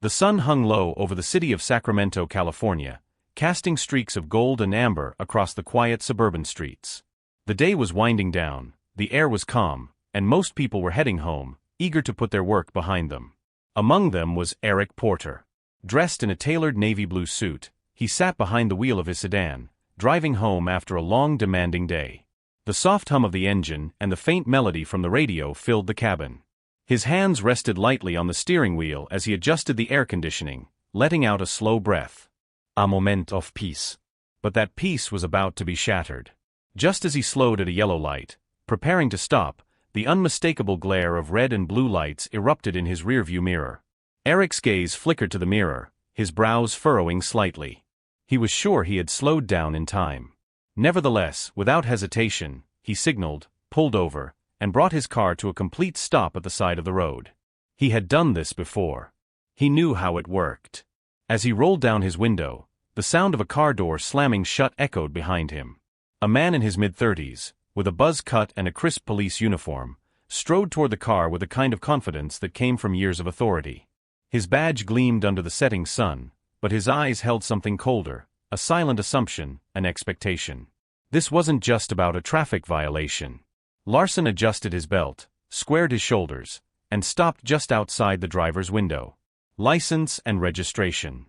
The sun hung low over the city of Sacramento, California, casting streaks of gold and amber across the quiet suburban streets. The day was winding down, the air was calm, and most people were heading home, eager to put their work behind them. Among them was Eric Porter. Dressed in a tailored navy blue suit, he sat behind the wheel of his sedan, driving home after a long, demanding day. The soft hum of the engine and the faint melody from the radio filled the cabin. His hands rested lightly on the steering wheel as he adjusted the air conditioning, letting out a slow breath. A moment of peace. But that peace was about to be shattered. Just as he slowed at a yellow light, preparing to stop, the unmistakable glare of red and blue lights erupted in his rearview mirror. Eric's gaze flickered to the mirror, his brows furrowing slightly. He was sure he had slowed down in time. Nevertheless, without hesitation, he signaled, pulled over, and brought his car to a complete stop at the side of the road. He had done this before. He knew how it worked. As he rolled down his window, the sound of a car door slamming shut echoed behind him. A man in his mid-30s, with a buzz cut and a crisp police uniform, strode toward the car with a kind of confidence that came from years of authority. His badge gleamed under the setting sun, but his eyes held something colder, a silent assumption, an expectation. This wasn't just about a traffic violation. Larson adjusted his belt, squared his shoulders, and stopped just outside the driver's window. License and registration.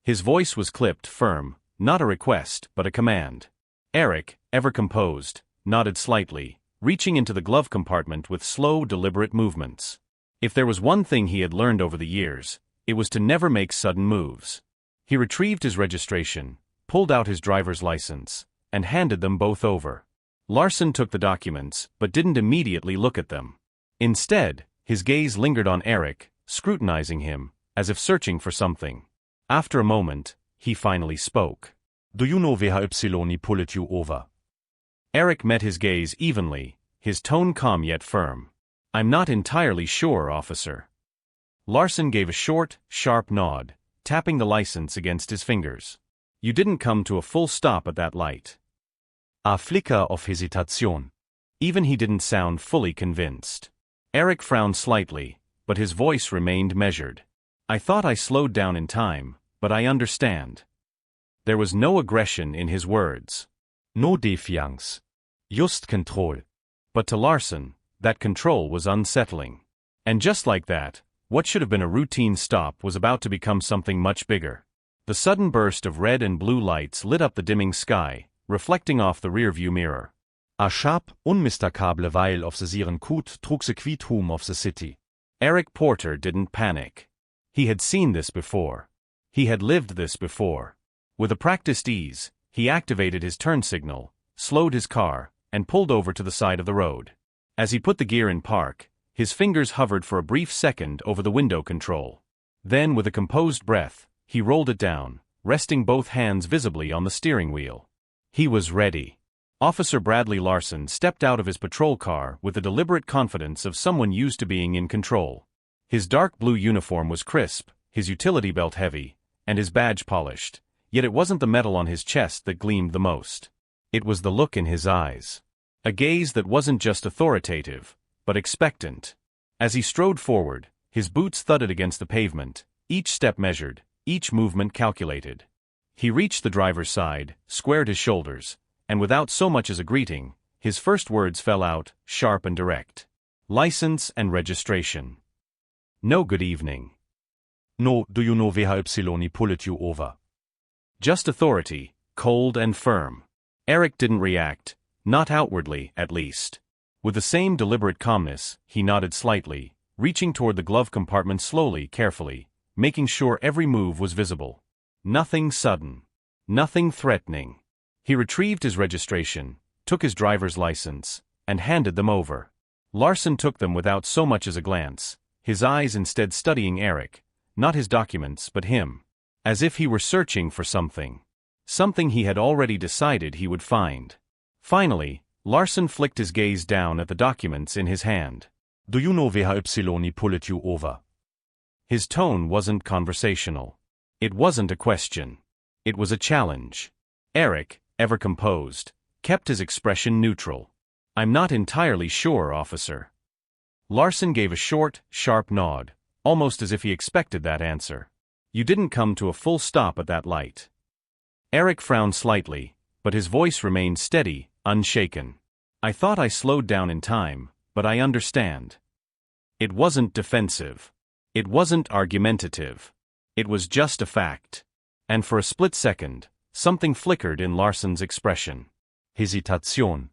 His voice was clipped, firm, not a request, but a command. Eric, ever composed, nodded slightly, reaching into the glove compartment with slow, deliberate movements. If there was one thing he had learned over the years, it was to never make sudden moves. He retrieved his registration, pulled out his driver's license, and handed them both over. Larson took the documents, but didn't immediately look at them. Instead, his gaze lingered on Eric, scrutinizing him, as if searching for something. After a moment, he finally spoke. Do you know why pulled you over? Eric met his gaze evenly, his tone calm yet firm. I'm not entirely sure, officer. Larson gave a short, sharp nod, tapping the license against his fingers. You didn't come to a full stop at that light. A flicker of hesitation. Even he didn't sound fully convinced. Eric frowned slightly, but his voice remained measured. I thought I slowed down in time, but I understand. There was no aggression in his words. No defiance. Just control. But to Larson, that control was unsettling. And just like that, what should have been a routine stop was about to become something much bigger. The sudden burst of red and blue lights lit up the dimming sky, reflecting off the rearview mirror. A sharp, unmistakable wail of the siren coot trug the quiet hum of the city. Eric Porter didn't panic. He had seen this before. He had lived this before. With a practiced ease, he activated his turn signal, slowed his car, and pulled over to the side of the road. As he put the gear in park, his fingers hovered for a brief second over the window control. Then, with a composed breath, he rolled it down, resting both hands visibly on the steering wheel. He was ready. Officer Bradley Larson stepped out of his patrol car with the deliberate confidence of someone used to being in control. His dark blue uniform was crisp, his utility belt heavy, and his badge polished, yet it wasn't the metal on his chest that gleamed the most. It was the look in his eyes. A gaze that wasn't just authoritative, but expectant. As he strode forward, his boots thudded against the pavement, each step measured, each movement calculated. He reached the driver's side, squared his shoulders, and without so much as a greeting, his first words fell out, sharp and direct. License and registration. No good evening. No, do you know why pulled you over? Just authority, cold and firm. Eric didn't react, not outwardly, at least. With the same deliberate calmness, he nodded slightly, reaching toward the glove compartment slowly, carefully, making sure every move was visible. Nothing sudden. Nothing threatening. He retrieved his registration, took his driver's license, and handed them over. Larson took them without so much as a glance, his eyes instead studying Eric, not his documents but him, as if he were searching for something. Something he had already decided he would find. Finally, Larson flicked his gaze down at the documents in his hand. Do you know why pulled you over? His tone wasn't conversational. It wasn't a question. It was a challenge. Eric, ever composed, kept his expression neutral. I'm not entirely sure, officer. Larson gave a short, sharp nod, almost as if he expected that answer. You didn't come to a full stop at that light. Eric frowned slightly, but his voice remained steady, unshaken. I thought I slowed down in time, but I understand. It wasn't defensive. It wasn't argumentative. It was just a fact. And for a split second, something flickered in Larson's expression. Hesitation.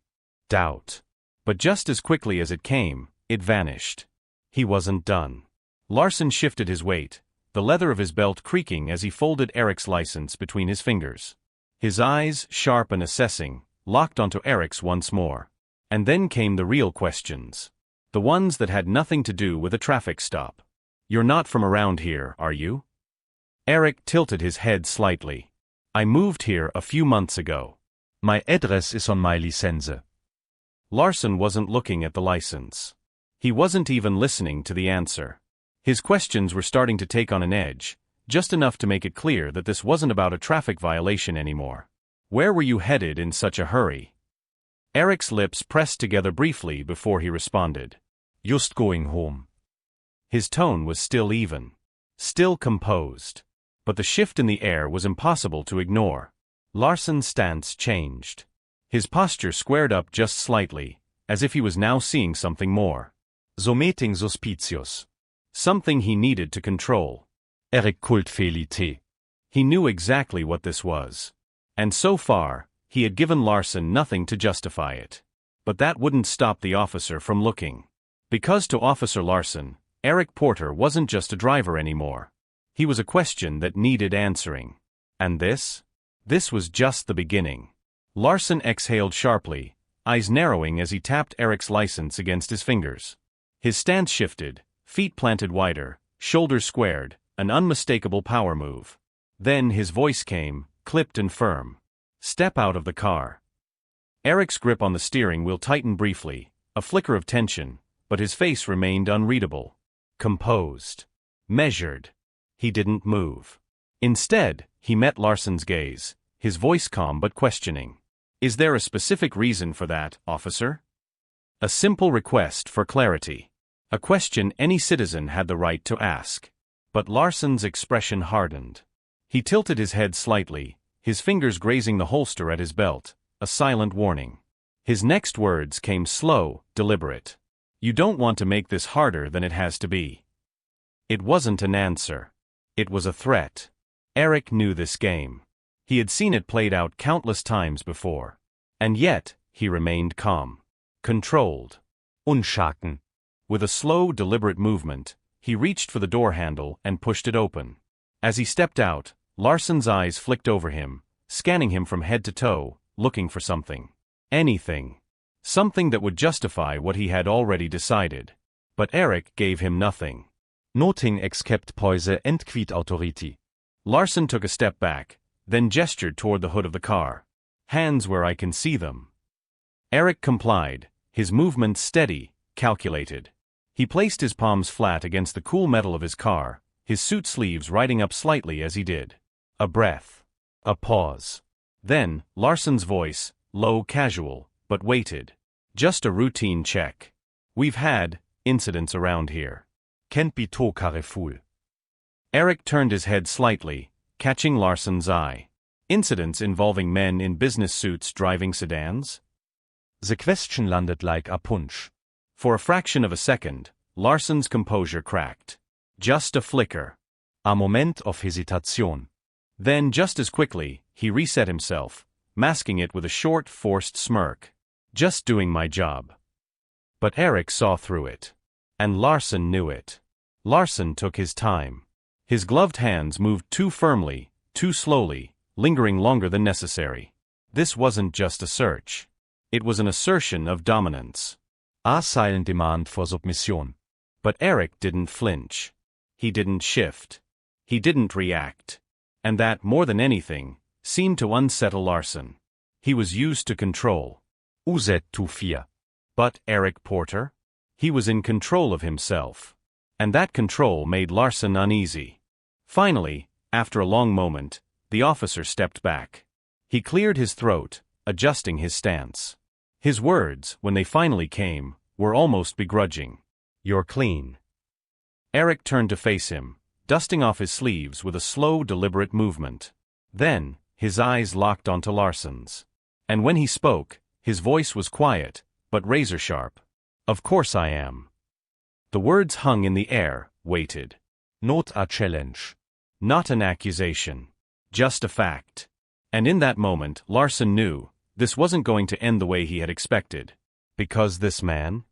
Doubt. But just as quickly as it came, it vanished. He wasn't done. Larson shifted his weight, the leather of his belt creaking as he folded Eric's license between his fingers. His eyes, sharp and assessing, locked onto Eric's once more. And then came the real questions. The ones that had nothing to do with a traffic stop. You're not from around here, are you? Eric tilted his head slightly. I moved here a few months ago. My address is on my license. Larson wasn't looking at the license. He wasn't even listening to the answer. His questions were starting to take on an edge, just enough to make it clear that this wasn't about a traffic violation anymore. Where were you headed in such a hurry? Eric's lips pressed together briefly before he responded. Just going home. His tone was still even. Still composed. But the shift in the air was impossible to ignore. Larson's stance changed. His posture squared up just slightly, as if he was now seeing something more. Something suspicious. Something he needed to control. Eric Kultfälligkeit. He knew exactly what this was. And so far, he had given Larson nothing to justify it. But that wouldn't stop the officer from looking. Because to Officer Larson, Eric Porter wasn't just a driver anymore. He was a question that needed answering. And this? This was just the beginning. Larson exhaled sharply, eyes narrowing as he tapped Eric's license against his fingers. His stance shifted, feet planted wider, shoulders squared, an unmistakable power move. Then his voice came, clipped and firm. Step out of the car. Eric's grip on the steering wheel tightened briefly, a flicker of tension, but his face remained unreadable. Composed. Measured. He didn't move. Instead, he met Larson's gaze, his voice calm but questioning. Is there a specific reason for that, officer? A simple request for clarity. A question any citizen had the right to ask. But Larson's expression hardened. He tilted his head slightly, his fingers grazing the holster at his belt, a silent warning. His next words came slow, deliberate. You don't want to make this harder than it has to be. It wasn't an answer. It was a threat. Eric knew this game. He had seen it played out countless times before. And yet, he remained calm. Controlled. Unshaken. With a slow, deliberate movement, he reached for the door handle and pushed it open. As he stepped out, Larson's eyes flicked over him, scanning him from head to toe, looking for something. Anything. Something that would justify what he had already decided. But Eric gave him nothing. Nothing except poise and quiet authority. Larson took a step back, then gestured toward the hood of the car. Hands where I can see them. Eric complied, his movements steady, calculated. He placed his palms flat against the cool metal of his car, his suit sleeves riding up slightly as he did. A breath. A pause. Then, Larson's voice, low, casual, but weighted. Just a routine check. We've had incidents around here. Can't be too careful. Eric turned his head slightly, catching Larson's eye. Incidents involving men in business suits driving sedans? The question landed like a punch. For a fraction of a second, Larson's composure cracked. Just a flicker. A moment of hesitation. Then, just as quickly, he reset himself, masking it with a short, forced smirk. Just doing my job. But Eric saw through it. And Larson knew it. Larson took his time. His gloved hands moved too firmly, too slowly, lingering longer than necessary. This wasn't just a search. It was an assertion of dominance. A silent demand for submission. But Eric didn't flinch. He didn't shift. He didn't react. And that, more than anything, seemed to unsettle Larson. He was used to control. Used to fear. But Eric Porter? He was in control of himself. And that control made Larson uneasy. Finally, after a long moment, the officer stepped back. He cleared his throat, adjusting his stance. His words, when they finally came, were almost begrudging. You're clean. Eric turned to face him, dusting off his sleeves with a slow, deliberate movement. Then, his eyes locked onto Larson's. And when he spoke, his voice was quiet, but razor-sharp. "Of course I am." The words hung in the air, weighted. Not a challenge. Not an accusation. Just a fact. And in that moment, Larson knew, this wasn't going to end the way he had expected. Because this man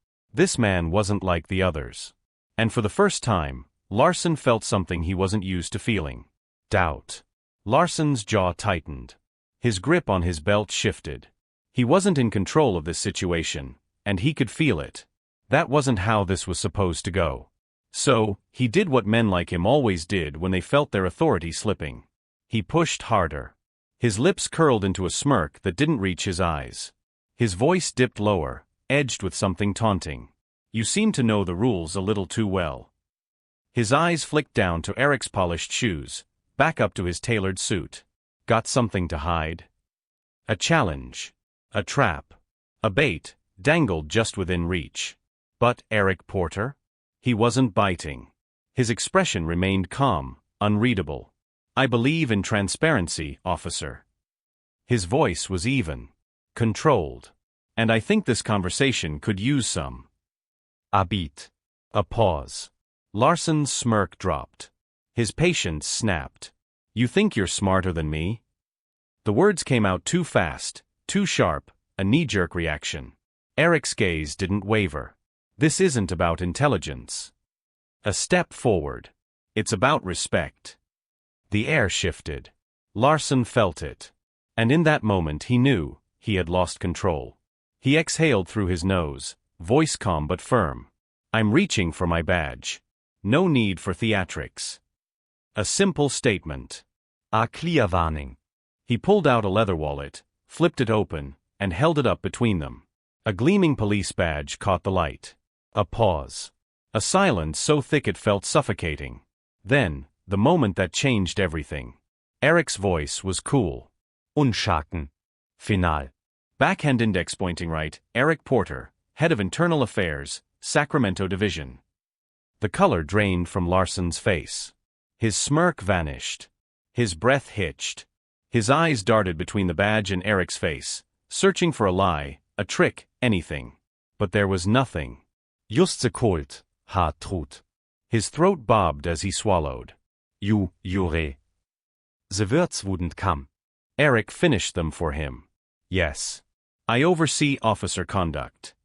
wasn't like the others. And for the first time, Larson felt something he wasn't used to feeling. Doubt. Larson's jaw tightened. His grip on his belt shifted. He wasn't in control of this situation, and he could feel it. That wasn't how this was supposed to go. So, he did what men like him always did when they felt their authority slipping. He pushed harder. His lips curled into a smirk that didn't reach his eyes. His voice dipped lower, edged with something taunting. "You seem to know the rules a little too well." His eyes flicked down to Eric's polished shoes, back up to his tailored suit. Got something to hide? A challenge. A trap. A bait, dangled just within reach. But Eric Porter? He wasn't biting. His expression remained calm, unreadable. "I believe in transparency, officer." His voice was even. Controlled. "And I think this conversation could use some." A beat. A pause. Larson's smirk dropped. His patience snapped. "You think you're smarter than me?" The words came out too fast, too sharp, a knee-jerk reaction. Eric's gaze didn't waver. This isn't about intelligence. A step forward. It's about respect. The air shifted. Larson felt it. And in that moment he knew he had lost control. He exhaled through his nose, voice calm but firm. "I'm reaching for my badge. No need for theatrics." A simple statement. A clear warning. He pulled out a leather wallet, flipped it open, and held it up between them. A gleaming police badge caught the light. A pause. A silence so thick it felt suffocating. Then, the moment that changed everything. Eric's voice was cool. Unschaken. Final. Backhand index pointing right, Eric Porter, Head of Internal Affairs, Sacramento Division. The color drained from Larson's face. His smirk vanished. His breath hitched. His eyes darted between the badge and Eric's face, searching for a lie, a trick, anything. But there was nothing. Just the cold, hard truth. His throat bobbed as he swallowed. You, Jure. The words wouldn't come. Eric finished them for him. "Yes. I oversee officer conduct."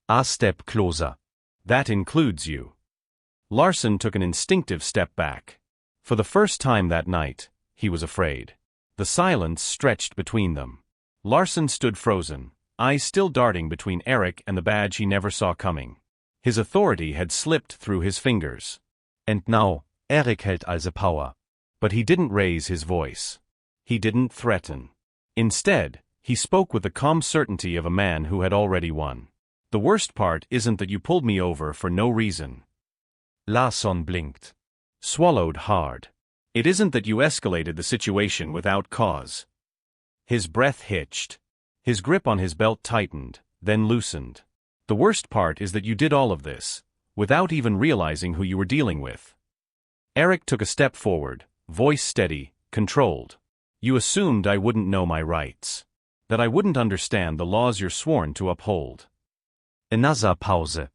A step closer. "That includes you." Larson took an instinctive step back. For the first time that night, he was afraid. The silence stretched between them. Larson stood frozen, eyes still darting between Eric and the badge he never saw coming. His authority had slipped through his fingers. And now, Eric held all the power. But he didn't raise his voice. He didn't threaten. Instead, he spoke with the calm certainty of a man who had already won. "The worst part isn't that you pulled me over for no reason." Larson blinked. Swallowed hard. "It isn't that you escalated the situation without cause." His breath hitched. His grip on his belt tightened, then loosened. "The worst part is that you did all of this, without even realizing who you were dealing with." Eric took a step forward, voice steady, controlled. "You assumed I wouldn't know my rights. That I wouldn't understand the laws you're sworn to uphold." Another pause.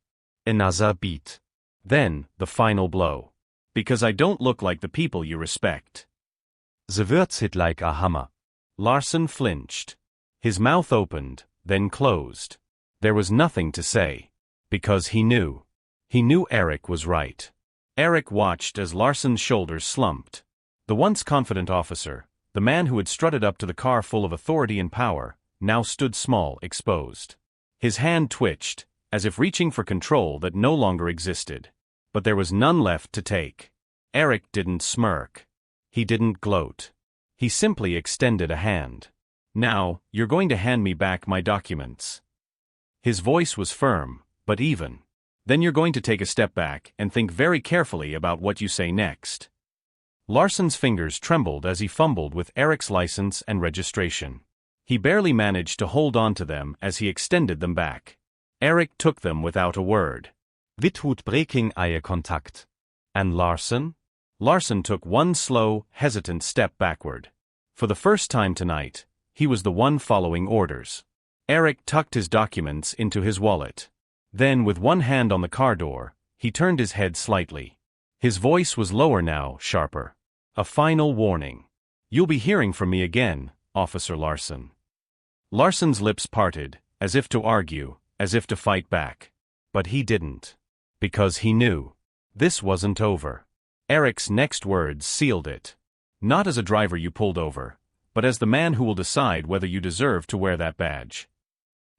Another beat. Then, the final blow. "Because I don't look like the people you respect." The words hit like a hammer. Larson flinched. His mouth opened, then closed. There was nothing to say. Because he knew. He knew Eric was right. Eric watched as Larson's shoulders slumped. The once confident officer, the man who had strutted up to the car full of authority and power, now stood small, exposed. His hand twitched, as if reaching for control that no longer existed. But there was none left to take. Eric didn't smirk. He didn't gloat. He simply extended a hand. "Now, you're going to hand me back my documents." His voice was firm, but even. "Then you're going to take a step back and think very carefully about what you say next." Larson's fingers trembled as he fumbled with Eric's license and registration. He barely managed to hold on to them as he extended them back. Eric took them without a word. Without breaking eye contact. And Larson? Larson took one slow, hesitant step backward. For the first time tonight, he was the one following orders. Eric tucked his documents into his wallet. Then, with one hand on the car door, he turned his head slightly. His voice was lower now, sharper. A final warning. You'll be hearing from me again, Officer Larson. Larson's lips parted, as if to argue, as if to fight back. But he didn't. Because he knew. This wasn't over. Eric's next words sealed it. Not as a driver you pulled over, but as the man who will decide whether you deserve to wear that badge.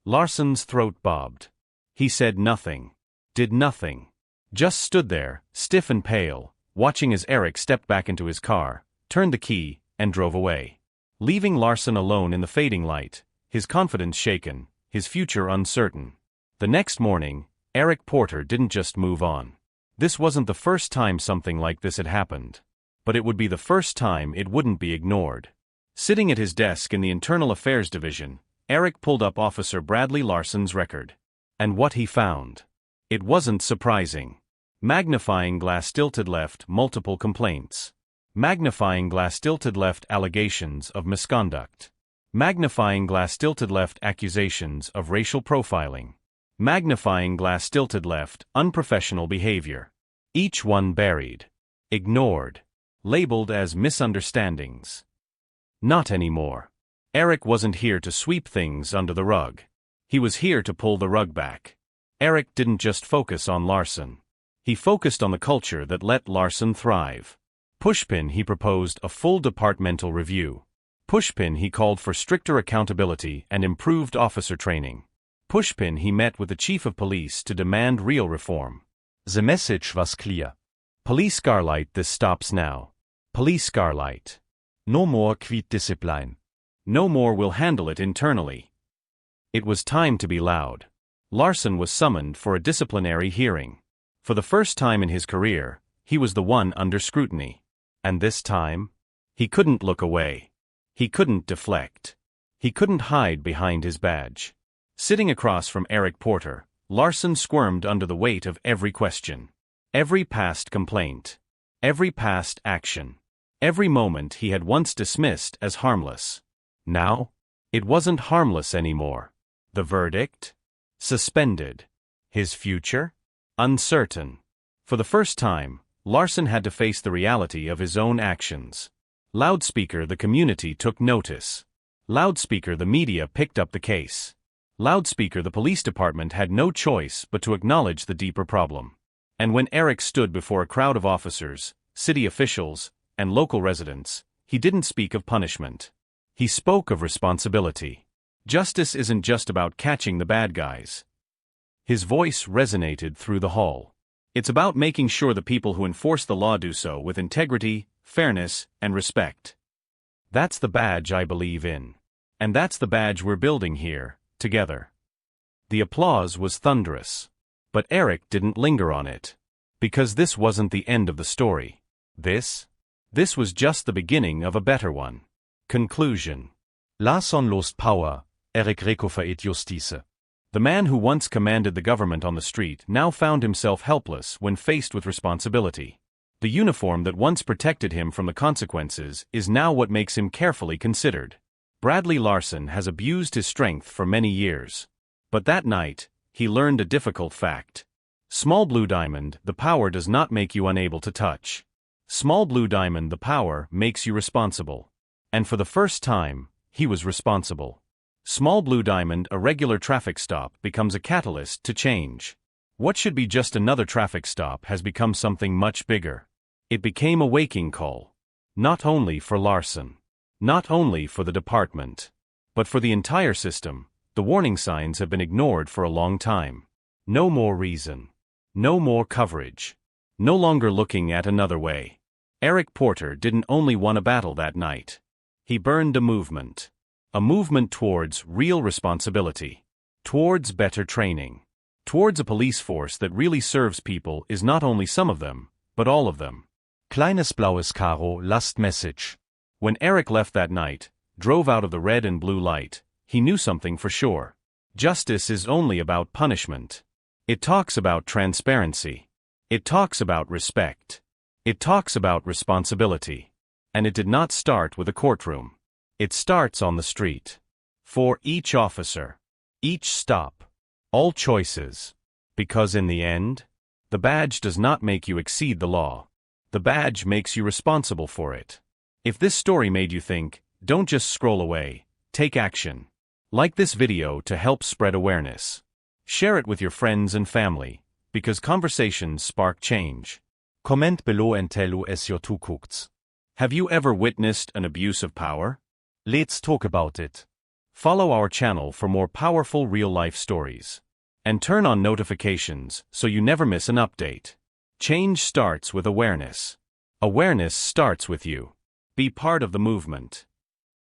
Larson's throat bobbed. He said nothing. Did nothing. Just stood there, stiff and pale, watching as Eric stepped back into his car, turned the key, and drove away. Leaving Larson alone in the fading light, his confidence shaken, his future uncertain. The next morning, Eric Porter didn't just move on. This wasn't the first time something like this had happened. But it would be the first time it wouldn't be ignored. Sitting at his desk in the Internal Affairs Division, Eric pulled up Officer Bradley Larson's record. And what he found. It wasn't surprising. Magnifying glass tilted left multiple complaints. Magnifying glass tilted left allegations of misconduct. Magnifying glass tilted left accusations of racial profiling. Magnifying glass tilted left unprofessional behavior. Each one buried. Ignored. Labeled as misunderstandings. Not anymore. Eric wasn't here to sweep things under the rug. He was here to pull the rug back. Eric didn't just focus on Larson. He focused on the culture that let Larson thrive. Pushpin he proposed a full departmental review. Pushpin he called for stricter accountability and improved officer training. Pushpin he met with the chief of police to demand real reform. The message was clear. Police Scarlight, this stops now. Police Scarlight. No more quit discipline. No more, we'll handle it internally. It was time to be loud. Larson was summoned for a disciplinary hearing. For the first time in his career, he was the one under scrutiny. And this time, he couldn't look away. He couldn't deflect. He couldn't hide behind his badge. Sitting across from Eric Porter, Larson squirmed under the weight of every question. Every past complaint. Every past action. Every moment he had once dismissed as harmless. Now, it wasn't harmless anymore. The verdict? Suspended. His future? Uncertain. For the first time, Larson had to face the reality of his own actions. Loudspeaker, the community took notice. Loudspeaker, the media picked up the case. Loudspeaker, the police department had no choice but to acknowledge the deeper problem. And when Eric stood before a crowd of officers, city officials, and local residents, he didn't speak of punishment. He spoke of responsibility. Justice isn't just about catching the bad guys. His voice resonated through the hall. It's about making sure the people who enforce the law do so with integrity, fairness, and respect. That's the badge I believe in. And that's the badge we're building here, together. The applause was thunderous. But Eric didn't linger on it. Because this wasn't the end of the story. This was just the beginning of a better one. Conclusion. Larson lost power, Eric recuperiert Justice. The man who once commanded the government on the street now found himself helpless when faced with responsibility. The uniform that once protected him from the consequences is now what makes him carefully considered. Bradley Larson has abused his strength for many years. But that night, he learned a difficult fact. Small blue diamond, the power does not make you unable to touch. Small blue diamond, the power makes you responsible. And for the first time, he was responsible. Small blue diamond, a regular traffic stop, becomes a catalyst to change. What should be just another traffic stop has become something much bigger. It became a waking call. Not only for Larson. Not only for the department. But for the entire system. The warning signs have been ignored for a long time. No more reason. No more coverage. No longer looking at another way. Eric Porter didn't only win a battle that night. He burned a movement. A movement towards real responsibility. Towards better training. Towards a police force that really serves people, is not only some of them, but all of them. Kleines blaues Karo, last message. When Eric left that night, drove out of the red and blue light, he knew something for sure. Justice is only about punishment. It talks about transparency. It talks about respect. It talks about responsibility. And it did not start with a courtroom. It starts on the street. For each officer, each stop, all choices. Because in the end, the badge does not make you exceed the law. The badge makes you responsible for it. If this story made you think, don't just scroll away, take action. Like this video to help spread awareness. Share it with your friends and family, because conversations spark change. Comment below and tell us your two cooks. Have you ever witnessed an abuse of power? Let's talk about it. Follow our channel for more powerful real-life stories. And turn on notifications so you never miss an update. Change starts with awareness. Awareness starts with you. Be part of the movement.